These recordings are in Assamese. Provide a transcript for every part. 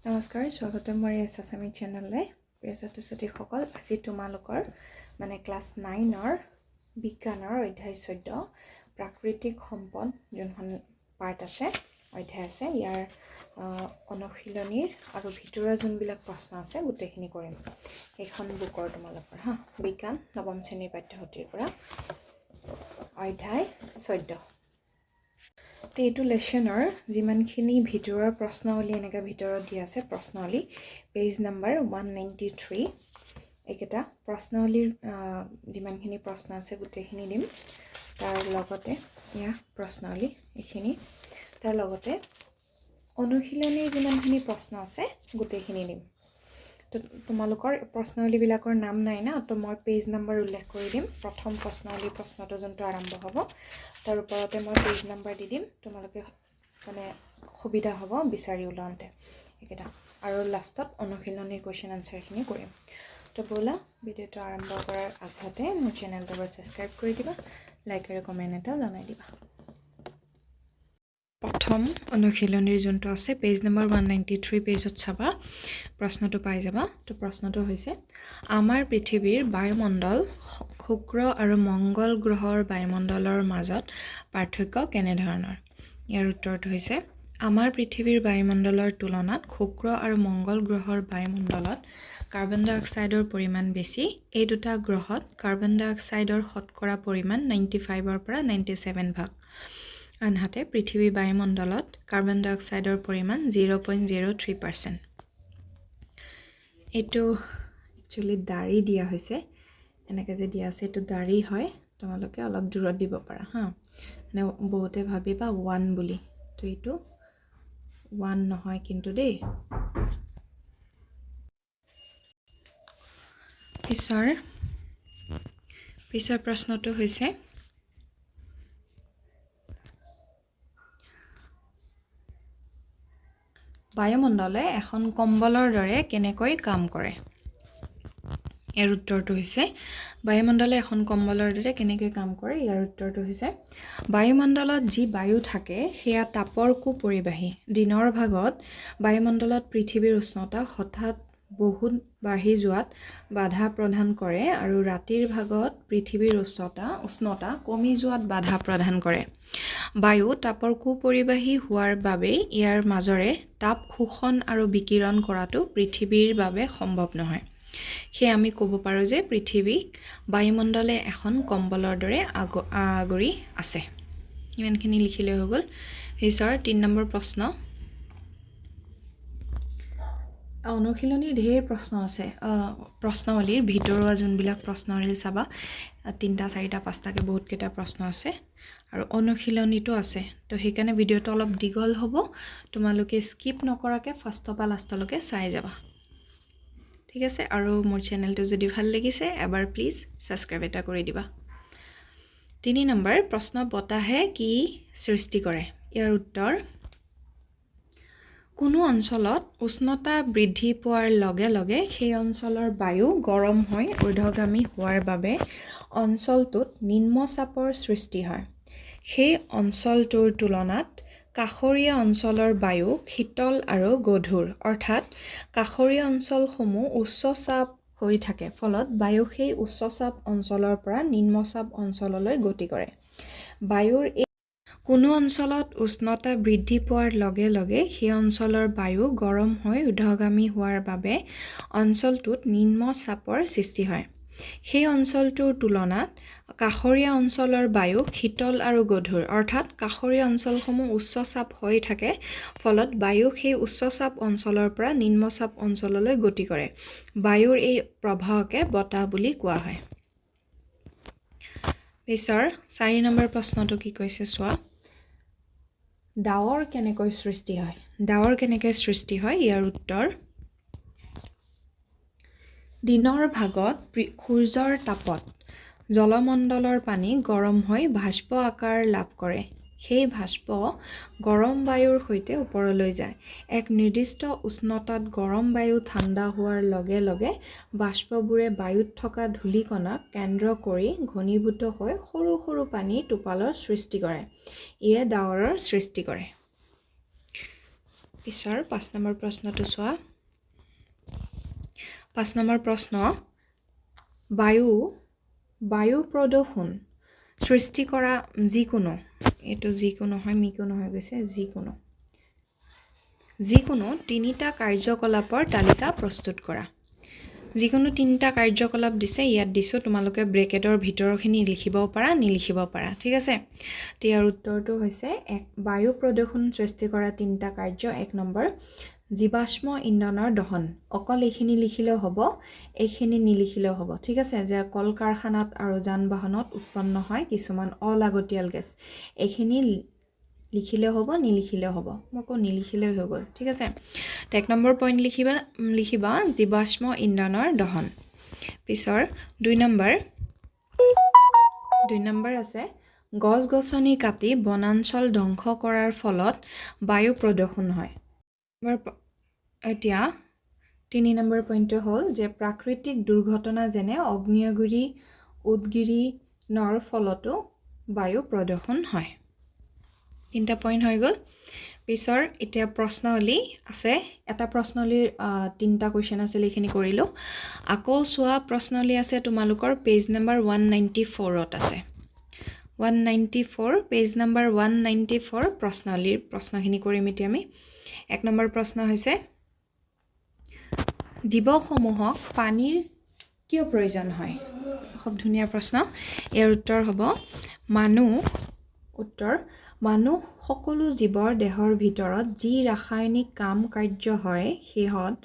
নমস্কাৰ, স্বাগতম মোৰ এছামি চেনেললৈ। প্ৰিয় ছাত্ৰ ছাত্ৰীসকল, আজি তোমালোকৰ ক্লাছ 9ৰ বিজ্ঞানৰ অধ্যায় 14 প্ৰাকৃতিক সম্পদ যোনখন পাৰ্ট আছে, অধ্যায় আছে, ইয়াৰ অনুশীলনীৰ আৰু ভিতৰুৱা যোনবিলাক প্ৰশ্ন আছে গোটেইখিনি কৰিম। এইখন বুকৰ তোমালোকৰ বিজ্ঞান নৱম শ্ৰেণীৰ পাঠ্যপুথিৰ পৰা অধ্যায় 14। এইটো লেশ্যনৰ যিমানখিনি ভিতৰৰ প্ৰশ্নাৱলী এনেকৈ ভিতৰত দিয়া আছে, প্ৰশ্নাৱলী পেজ নম্বৰ 193, এইকেইটা প্ৰশ্নাৱলীৰ যিমানখিনি প্ৰশ্ন আছে গোটেইখিনি দিম। তাৰ লগতে প্ৰশ্নাৱলী এইখিনি, তাৰ লগতে অনুশীলনীৰ যিমানখিনি প্ৰশ্ন আছে গোটেইখিনি দিম। তো তোমালোকৰ প্ৰশ্নাৱলীবিলাকৰ নাম নাই না, তো মই পেজ নম্বৰ উল্লেখ কৰি দিম। প্ৰথম প্ৰশ্নটো যোনটো আৰম্ভ হ'ব তাৰ ওপৰতে মই পেজ নম্বৰ দি দিম, তোমালোকে সুবিধা হ'ব বিচাৰি ওলাওঁতে এইকেইটা, আৰু লাষ্টত অনুশীলনীৰ কুৱেশ্যন আনচাৰখিনি কৰিম। তো ব'লা, ভিডিঅ'টো আৰম্ভ কৰাৰ আগতে মোৰ চেনেলটো ছাবস্ক্ৰাইব কৰি দিবা, লাইক আৰু কমেণ্ট এটা জনাই দিবা। প্ৰথম অনুশীলনীৰ যোনটো আছে পেজ নম্বৰ 193 পেজত চাবা, প্ৰশ্নটো পাই যাবা। তো প্ৰশ্নটো হৈছে, আমাৰ পৃথিৱীৰ বায়ুমণ্ডল শুক্ৰ আৰু মংগল গ্ৰহৰ বায়ুমণ্ডলৰ মাজত পাৰ্থক্য কেনেধৰণৰ? ইয়াৰ উত্তৰটো হৈছে, আমাৰ পৃথিৱীৰ বায়ুমণ্ডলৰ তুলনাত শুক্ৰ আৰু মংগল গ্ৰহৰ বায়ুমণ্ডলত কাৰ্বন ডাই অক্সাইডৰ পৰিমাণ বেছি। এই দুটা গ্ৰহত কাৰ্বন ডাই অক্সাইডৰ শতকৰা পৰিমাণ 95ৰ পৰা 97 ভাগ। আনহাতে পৃথিৱীৰ বায়ুমণ্ডলত কাৰ্বন ডাই অক্সাইডৰ পৰিমাণ 0.03%। এইটো একচুৱেলি দাঢ়ি দিয়া হৈছে, এনেকৈ যে দিয়া আছে এইটো দাঢ়ি হয়, তোমালোকে অলপ দূৰত দিব পাৰা বহুতে ভাবিবা 1 বুলি, তো এইটো 1 নহয় কিন্তু দেই। পিছৰ প্ৰশ্নটো হৈছে, বায়ুমণ্ডলে এখন কম্বলৰ দৰে কেনেকৈ কাম কৰে? ইয়াৰ উত্তৰটো হৈছে, বায়ুমণ্ডলে এখন কম্বলৰ দৰে কেনেকৈ কাম কৰে? ইয়াৰ উত্তৰটো হৈছে, বায়ুমণ্ডলত যি বায়ু থাকে সেয়া তাপৰ কুপৰিবাহী। দিনৰ ভাগত বায়ুমণ্ডলত পৃথিৱীৰ উষ্ণতা হঠাৎ বহুত বাঢ়ি যোৱাত বাধা প্ৰদান কৰে আৰু ৰাতিৰ ভাগত পৃথিৱীৰ উষ্ণতা কমি যোৱাত বাধা প্ৰদান কৰে। বায়ু তাপৰ কুপৰিবাহী হোৱাৰ বাবে ইয়াৰ মাজেৰে তাপ শোষণ আৰু বিকিৰণ কৰাটো পৃথিৱীৰ বাবে সম্ভৱ নহয়। সেয়ে আমি ক'ব পাৰোঁ যে পৃথিৱীক বায়ুমণ্ডলে এখন কম্বলৰ দৰে আগুৰি আছে। ইমানখিনি লিখিলে হৈ গ'ল। 3 নম্বৰ প্ৰশ্ন, অনুশীলনীৰ ঢেৰ প্ৰশ্ন আছে, প্ৰশ্নাৱলীৰ ভিতৰুৱা যোনবিলাক প্ৰশ্নাৱলী চাবা 3টা 4টা 5টাকৈ বহুতকেইটা প্ৰশ্ন আছে, আৰু অনুশীলনীটো আছে। তো সেইকাৰণে ভিডিঅ'টো অলপ দীঘল হ'ব, তোমালোকে স্কিপ নকৰাকৈ ফাৰ্ষ্টৰ পৰা লাষ্টলৈকে চাই যাবা, ঠিক আছে? আৰু মোৰ চেনেলটো যদি ভাল লাগিছে এবাৰ প্লিজ ছাবস্ক্ৰাইব এটা কৰি দিবা। 3 নম্বৰ প্ৰশ্ন, বতাহে কি সৃষ্টি কৰে? ইয়াৰ উত্তৰ, কোনো অঞ্চলত উষ্ণতা বৃদ্ধি পোৱাৰ লগে লগে সেই অঞ্চলৰ বায়ু গৰম হৈ ঊৰ্ধ্বগামী হোৱাৰ বাবে অঞ্চলটোত নিম্নচাপৰ সৃষ্টি হয়। সেই অঞ্চলটোৰ তুলনাত কাষৰীয়া অঞ্চলৰ বায়ু শীতল আৰু গধুৰ, অৰ্থাৎ কাষৰীয়া অঞ্চলসমূহ উচ্চ চাপ হৈ থাকে, ফলত বায়ু সেই উচ্চ চাপ অঞ্চলৰ পৰা নিম্নচাপ অঞ্চললৈ গতি কৰে। কোনো অঞ্চলত উষ্ণতা বৃদ্ধি পোৱাৰ লগে লগে সেই অঞ্চলৰ বায়ু গৰম হৈ ঊৰ্ধ্বগামী হোৱাৰ বাবে অঞ্চলটোত নিম্নচাপৰ সৃষ্টি হয়। সেই অঞ্চলটোৰ তুলনাত কাষৰীয়া অঞ্চলৰ বায়ু শীতল আৰু গধুৰ, অৰ্থাৎ কাষৰীয়া অঞ্চলসমূহ উচ্চ চাপ হৈ থাকে, ফলত বায়ু সেই উচ্চ চাপ অঞ্চলৰ পৰা নিম্নচাপ অঞ্চললৈ গতি কৰে। বায়ুৰ এই প্ৰবাহকে বতাহ বুলি কোৱা হয়। 4 নম্বৰ প্ৰশ্নটো কি কৈছে চোৱা, ডাৱৰ কেনেকৈ সৃষ্টি হয়? ডাৱৰ কেনেকৈ সৃষ্টি হয়? ইয়াৰ উত্তৰ, দিনৰ ভাগত সূৰ্যৰ তাপত জলমণ্ডলৰ পানী গৰম হৈ বাষ্প আকাৰ লাভ কৰে। সেই বাষ্প গৰম বায়ুৰ সৈতে ওপৰলৈ যায়। এক নিৰ্দিষ্ট উষ্ণতাত গৰম বায়ু ঠাণ্ডা হোৱাৰ লগে লগে বাষ্পবোৰে বায়ুত থকা ধূলিকণাক কেন্দ্ৰ কৰি ঘনীভূত হৈ সৰু সৰু পানীৰ টোপালৰ সৃষ্টি কৰে। ইয়ে ডাৱৰৰ সৃষ্টি কৰে। পিছৰ 5 নম্বৰ প্ৰশ্নটো চোৱা 5 নম্বৰ প্ৰশ্ন বায়ু প্ৰদূষণ সৃষ্টি কৰা যিকোনো এইটো যিকোনো হয় মিকো নহয় গৈছে যিকোনো তিনিটা কাৰ্যকলাপৰ তালিকা প্ৰস্তুত কৰা যিকোনো তিনিটা কাৰ্যকলাপ দিছে ইয়াত দিছো তোমালোকে ব্ৰেকেটৰ ভিতৰখিনি লিখিব পাৰা নিলিখিব পাৰা ঠিক আছে ইয়াৰ উত্তৰটো হৈছে বায়ু প্ৰদূষণ সৃষ্টি কৰা তিনিটা কাৰ্য 1 নম্বৰ জীৱাশ্ম ইন্ধনৰ দহন অকল এইখিনি লিখিলেও হ'ব এইখিনি নিলিখিলেও হ'ব ঠিক আছে যে কল কাৰখানাত আৰু যান বাহনত উৎপন্ন হয় কিছুমান অলাগতিয়াল গেছ এইখিনি লিখিলেও হ'ব নিলিখিলেও হ'ব মকো নিলিখিলেও হৈ গ'ল ঠিক আছে 1 নম্বৰ পইণ্ট লিখিবা জীৱাশ্ম ইন্ধনৰ দহন পিছৰ 2 নম্বৰ আছে গছ-গছনি কাটি বনাঞ্চল ধ্বংস কৰাৰ ফলত বায়ু প্ৰদূষণ হয় এতিয়া 3 নম্বৰ পইণ্টটো হ'ল যে প্ৰাকৃতিক দুৰ্ঘটনা যেনে অগ্নিয়গিৰি উদগিৰণৰ ফলতো বায়ু প্ৰদূষণ হয় তিনটা পইণ্ট হৈ গ'ল পিছৰ এতিয়া প্ৰশ্নাৱলী আছে এটা প্ৰশ্নাৱলীৰ তিনটা কোৱেশ্চন আছে এইখিনি কৰিলো আকৌ চোৱা প্ৰশ্নাৱলী আছে তোমালোকৰ পেজ নম্বৰ 194 ত আছে 194 পেজ নম্বৰ 194 প্ৰশ্নাৱলীৰ প্ৰশ্নখিনি কৰিম এতিয়া আমি 1 নম্বৰ প্ৰশ্ন হৈছে জীৱসমূহক পানীৰ কিয় প্ৰয়োজন হয় খুব ধুনীয়া প্ৰশ্ন ইয়াৰ উত্তৰ হ'ব মানুহ সকলো জীৱৰ দেহৰ ভিতৰত যি ৰাসায়নিক কাম কাৰ্য হয় সিহঁত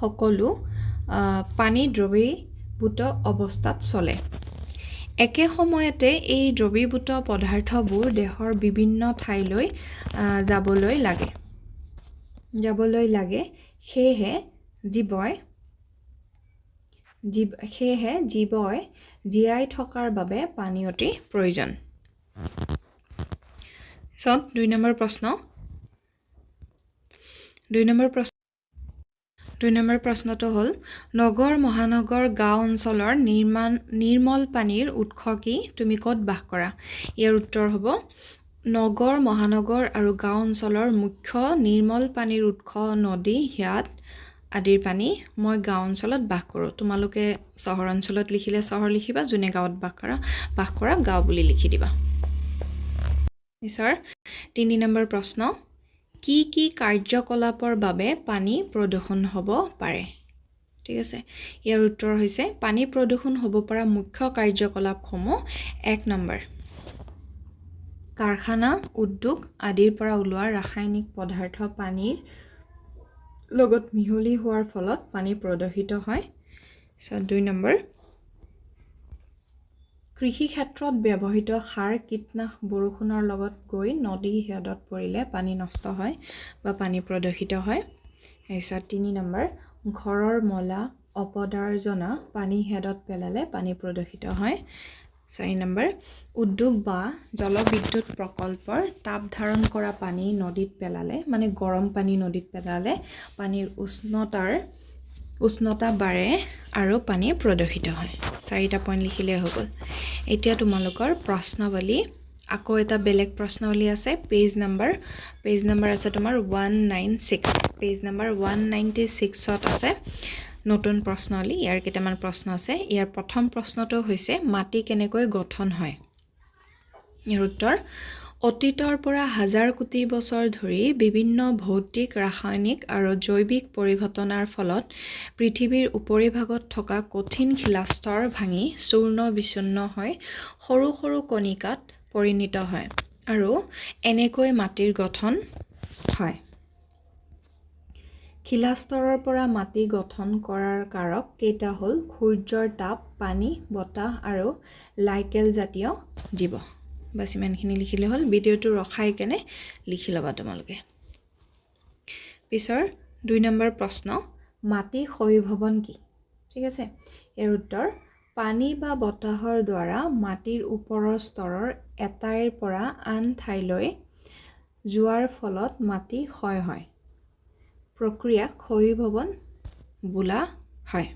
সকলো পানী দ্ৰৱীভূত অৱস্থাত চলে একে সময়তে এই দ্ৰৱীভূত পদাৰ্থবোৰ দেহৰ বিভিন্ন ঠাইলৈ যাবলৈ লাগে সেয়েহে জীৱই জীয়াই থকাৰ বাবে পানী অতি প্ৰয়োজন 2 নম্বৰ প্ৰশ্নটো হ'ল নগৰ মহানগৰ গাঁও অঞ্চলৰ নিৰ্মল পানীৰ উৎস কি তুমি ক'ত বাস কৰা ইয়াৰ উত্তৰ হ'ব নগৰ মহানগৰ আৰু গাঁও অঞ্চলৰ মুখ্য নিৰ্মল পানীৰ উৎস নদী হ্যাদ আদিৰ পানী মই গাঁও অঞ্চলত বাস কৰোঁ তোমালোকে চহৰ অঞ্চলত লিখিলে চহৰ লিখিবা যোনে গাঁৱত বাস কৰা গাঁও বুলি লিখি দিবা নিশ্চয় 3 নম্বৰ প্ৰশ্ন কি কাৰ্যকলাপৰ বাবে পানী প্ৰদূষণ হ'ব পাৰে ঠিক আছে ইয়াৰ উত্তৰ হৈছে পানী প্ৰদূষণ হ'ব পৰা মুখ্য কাৰ্যকলাপসমূহ 1 নম্বৰ কাৰখানা উদ্যোগ আদিৰ পৰা ওলোৱা ৰাসায়নিক পদাৰ্থ পানীৰ লগত মিহলি হোৱাৰ ফলত পানী প্ৰদূষিত হয় 2 নম্বৰ কৃষি ক্ষেত্ৰত ব্যৱহৃত সাৰ কীটনাশক বৰষুণৰ লগত গৈ নদী হ্ৰদত পৰিলে পানী নষ্ট হয় বা পানী প্ৰদূষিত হয় 3 নম্বৰ ঘৰৰ মলা অপদাৰ্জনা পানী হ্ৰদত পেলালে পানী প্ৰদূষিত হয় 4 নম্বৰ উদ্যোগ বা জলবিদ্যুৎ প্ৰকল্পৰ তাপ ধাৰণ কৰা পানী নদীত পেলালে মানে গৰম পানী নদীত পেলালে পানীৰ উষ্ণতা বাঢ়ে আৰু পানী প্ৰদূষিত হয় 4টা পইণ্ট লিখিলে হৈ গ'ল এতিয়া তোমালোকৰ প্ৰশ্নাৱলী আকৌ এটা বেলেগ প্ৰশ্নাৱলী আছে পেজ নম্বৰ আছে তোমাৰ 196 পেজ নম্বৰ 196 ত আছে নতুন প্ৰশ্নাৱলী ইয়াৰ কেইটামান প্ৰশ্ন আছে ইয়াৰ প্ৰথম প্ৰশ্নটো হৈছে মাটি কেনেকৈ গঠন হয় ইয়াৰ উত্তৰ অতীতৰ পৰা হাজাৰ কোটি বছৰ ধৰি বিভিন্ন ভৌতিক ৰাসায়নিক আৰু জৈৱিক পৰিঘটনাৰ ফলত পৃথিৱীৰ উপৰিভাগত থকা কঠিন শিলাস্তৰ ভাঙি চূৰ্ণ বিচূৰ্ণ হৈ সৰু সৰু কণিকাত পৰিণত হয় আৰু এনেকৈ মাটিৰ গঠন হয় শিলাস্তৰৰ পৰা মাটি গঠন কৰাৰ কাৰক কেইটা হ'ল সূৰ্যৰ তাপ পানী বতাহ আৰু লাইকেল জাতীয় জীৱ বাস ইমানখিনি লিখিলে হ'ল ভিডিঅ'টো ৰখাই কেনে লিখি ল'বা তোমালোকে পিছৰ 2 নম্বৰ প্ৰশ্ন মাটি ক্ষয়ীভৱন কি ঠিক আছে ইয়াৰ উত্তৰ পানী বা বতাহৰ দ্বাৰা মাটিৰ ওপৰৰ স্তৰৰ এটাইৰ পৰা আন ঠাইলৈ যোৱাৰ ফলত মাটি ক্ষয় হয় প্ৰক্ৰিয়া ক্ষয়ীভৱন বোলা হয়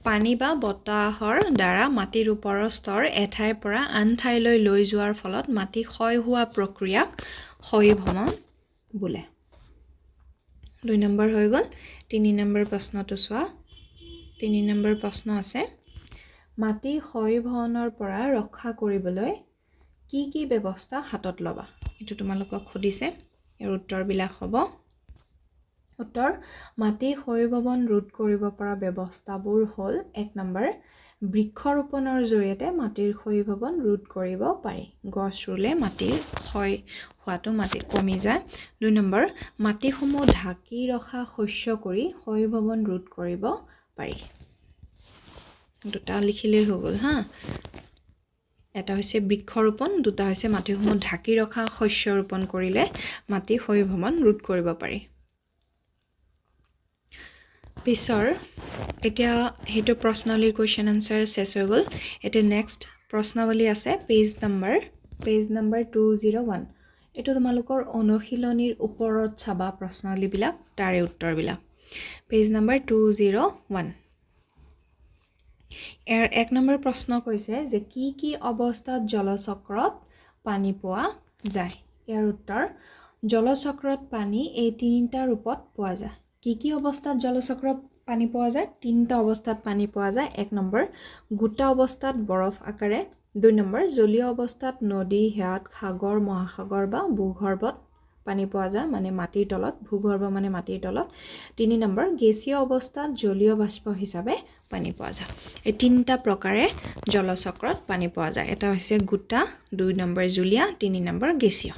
পানী বা বতাহৰ দ্বাৰা মাটিৰ ওপৰৰ স্তৰ এঠাইৰ পৰা আন ঠাইলৈ লৈ যোৱাৰ ফলত মাটি ক্ষয় হোৱা প্ৰক্ৰিয়াক ক্ষয়ভ্ৰমণ বোলে 2 নম্বৰ হৈ গ'ল 3 নম্বৰ প্ৰশ্নটো চোৱা 3 নম্বৰ প্ৰশ্ন আছে মাটি ক্ষয়ভ্ৰমণৰ পৰা ৰক্ষা কৰিবলৈ কি কি ব্যৱস্থা হাতত ল'বা এটো তোমালোকক খুদিছে ইয়াৰ উত্তৰবিলাক হ'ব উত্তৰ মাটি ক্ষয়ভ্ৰমণ ৰোধ কৰিব পৰা ব্যৱস্থাবোৰ হ'ল 1 নম্বৰ বৃক্ষৰোপণৰ জৰিয়তে মাটিৰ ক্ষয়ভ্ৰমণ ৰোধ কৰিব পাৰি গছ ৰুলে মাটিৰ ক্ষয় হোৱাটো মাটি কমি যায় 2 নম্বৰ মাটিসমূহ ঢাকি ৰখা শস্য কৰি ক্ষয়ভ্ৰমণ ৰোধ কৰিব পাৰি দুটা লিখিলেই হৈ গ'ল হা এটা হৈছে বৃক্ষৰোপণ দুটা হৈছে মাটিসমূহ ঢাকি ৰখা শস্য ৰোপণ কৰিলে মাটি ক্ষয়ভ্ৰমণ ৰোধ কৰিব পাৰি পিছৰ এতিয়া হেতু প্ৰশ্নাৱলীৰ কোৱেশ্চন আনসাৰ শেষ হৈ গ'ল এতিয়া নেক্সট প্ৰশ্নাৱলী আছে পেজ নম্বৰ 201 এটো তোমালোকৰ অনুশীলনীৰ ওপৰত চাবা প্ৰশ্নাৱলীবিলাক তাৰে উত্তৰবিলাক পেজ নম্বৰ 201 এৰ 1 নম্বৰ প্ৰশ্ন কৈছে যে কি কি অৱস্থাত জলচক্ৰত পানী পোৱা যায় ইয়াৰ উত্তৰ জলচক্ৰত পানী এই তিনিটা ৰূপত পোৱা যায় কি কি অৱস্থাত জলচক্ৰত পানী পোৱা যায় তিনিটা অৱস্থাত পানী পোৱা যায় 1 নম্বৰ গোটা অৱস্থাত বৰফ আকাৰে 2 নম্বৰ জলীয় অৱস্থাত নদী হ্ৰদ সাগৰ মহাসাগৰ বা ভূগৰ্ভত পানী পোৱা যায় মানে মাটিৰ তলত ভূগৰ্ভ মানে মাটিৰ তলত 3 নম্বৰ গেছীয় অৱস্থাত জলীয় বাষ্প হিচাপে পানী পোৱা যায় এই তিনিটা প্ৰকাৰে জলচক্ৰত পানী পোৱা যায় এটা হৈছে গোটা 2 নম্বৰ জলীয় 3 নম্বৰ গেছীয়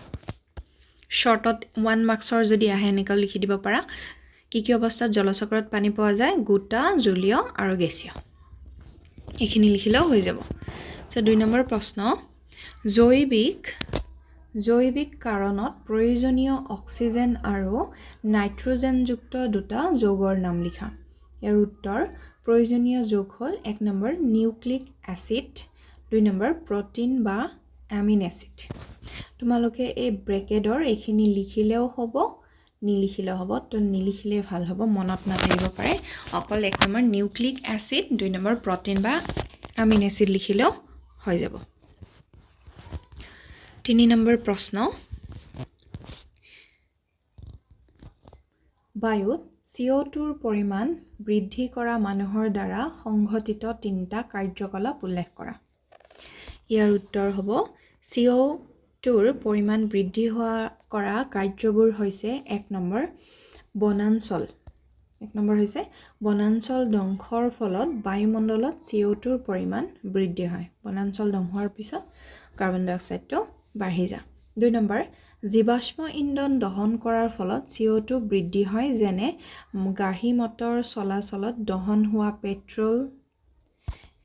শৰ্টত 1 মাৰ্কছৰ যদি আহে এনেকৈ লিখি দিব পাৰা কি কি অৱস্থাত জলচক্ৰত পানী পোৱা যায় গোটা জলীয় আৰু গেছীয় এইখিনি লিখিলেও হৈ যাব সো 2 নম্বৰ প্ৰশ্ন জৈৱিক কাৰণত প্ৰয়োজনীয় অক্সিজেন আৰু নাইট্ৰজেন যুক্ত দুটা যৌগৰ নাম লিখা ইয়াৰ উত্তৰ প্ৰয়োজনীয় যৌগ হ'ল 1 number nucleic acid 2 number protein বা অ্যামিন এসিড তোমালোকে এই ব্ৰেকেটৰ এইখিনি লিখিলেও হ'ব নিলিখিলেও হ'ব তো নিলিখিলে ভাল হ'ব মনত নাথাকিব পাৰে অকল 1 number nucleic acid 2 number protein বা অ্যামিন এসিড লিখিলেও হৈ যাব 3 নম্বৰ প্ৰশ্ন বায়ুত CO2 ৰ পৰিমাণ বৃদ্ধি কৰা মানুহৰ দ্বাৰা সংঘটিত তিনিটা কাৰ্যকলাপ উল্লেখ কৰা ইয়াৰ উত্তৰ হ'ব CO2 ৰ পৰিমাণ বৃদ্ধি হোৱা কৰা কাৰ্যবোৰ হৈছে 1 নম্বৰ বনাঞ্চল 1 নম্বৰ হৈছে বনাঞ্চল ধ্বংসৰ ফলত বায়ুমণ্ডলত CO2 ৰ পৰিমাণ বৃদ্ধি হয় বনাঞ্চল ধ্বংস হোৱাৰ পিছত কাৰ্বন ডাই অক্সাইডটো বাঢ়ি যায় 2 নম্বৰ জীৱাশ্ম ইন্ধন দহন কৰাৰ ফলত CO2 বৃদ্ধি হয় যেনে গাড়ী মটৰ চলাচলত দহন হোৱা পেট্ৰল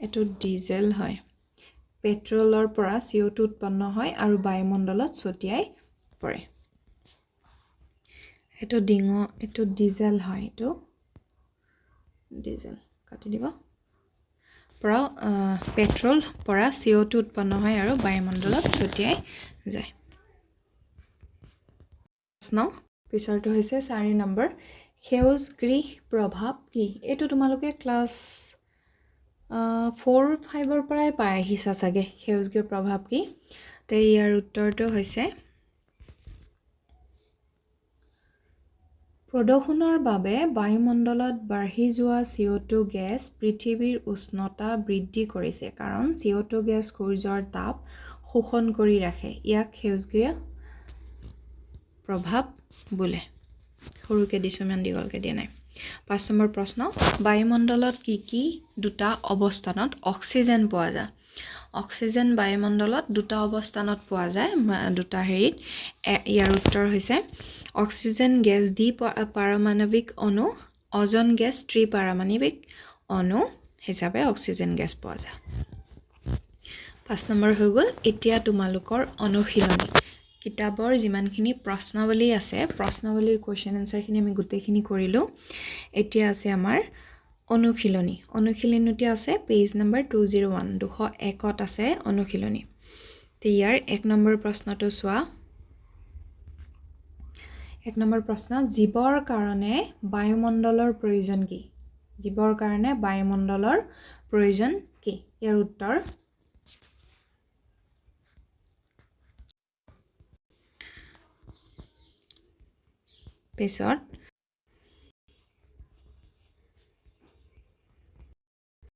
এটো ডিজেল হয় পেট্ৰলৰ পৰা CO2 উৎপন্ন হয় আৰু বায়ুমণ্ডলত ছটিয়াই পৰে এটো ডিজেল হয় এটো ডিজেল কাটি দিব পৰা পেট্ৰল পৰা CO2 উৎপন্ন হয় আৰু বায়ুমণ্ডলত ছটিয়াই যায় প্ৰশ্ন পিছৰটো হৈছে 4 নম্বৰ সেউজগৃহ প্ৰভাৱ কি এটো তোমালোকে ক্লাস 4-5 ৰ পৰাই পাই আহিছা চাগে সেউজগৃহ প্ৰভাৱ কি তে ইয়াৰ উত্তৰটো হৈছে প্ৰদূষণৰ বাবে বায়ুমণ্ডলত বাঢ়ি যোৱা CO2 গেছ পৃথিৱীৰ উষ্ণতা বৃদ্ধি কৰিছে কাৰণ CO2 গেছ সূৰ্যৰ তাপ শোষণ কৰি ৰাখে ইয়াক সেউজগৃহ প্ৰভাৱ বোলে সৰুকে দিছো মান দীঘলকে দিয়া নাই 5 নম্বৰ প্ৰশ্ন বায়ুমণ্ডলত কি দুটা অৱস্থানত অক্সিজেন পোৱা যায় অক্সিজেন বায়ুমণ্ডলত দুটা অৱস্থানত পোৱা যায় দুটা হেৰিত ইয়াৰ উত্তৰ হৈছে অক্সিজেন গেছ দ্বি পাৰমাণৱিক অণু অজন গেছ ত্ৰি পাৰমাণৱিক অণু হিচাপে অক্সিজেন গেছ পোৱা যায় 5 নম্বৰ হৈ গ'ল এতিয়া তোমালোকৰ অনুশীলনী কিতাপৰ যিমানখিনি প্ৰশ্নাৱলী আছে প্ৰশ্নাৱলীৰ কোৱেশ্চন আনসাৰখিনি আমি গোটেইখিনি কৰিলো এতিয়া আছে আমাৰ অনুশীলনীটি আছে পেজ নম্বৰ 201 201ত আছে অনুশীলনী তে ইয়াৰ 1 নম্বৰ প্ৰশ্নটো চোৱা 1 নম্বৰ প্ৰশ্ন জীৱৰ কাৰণে বায়ুমণ্ডলৰ প্ৰয়োজন কি জীৱৰ কাৰণে বায়ুমণ্ডলৰ প্ৰয়োজন কি ইয়াৰ উত্তৰ পিছত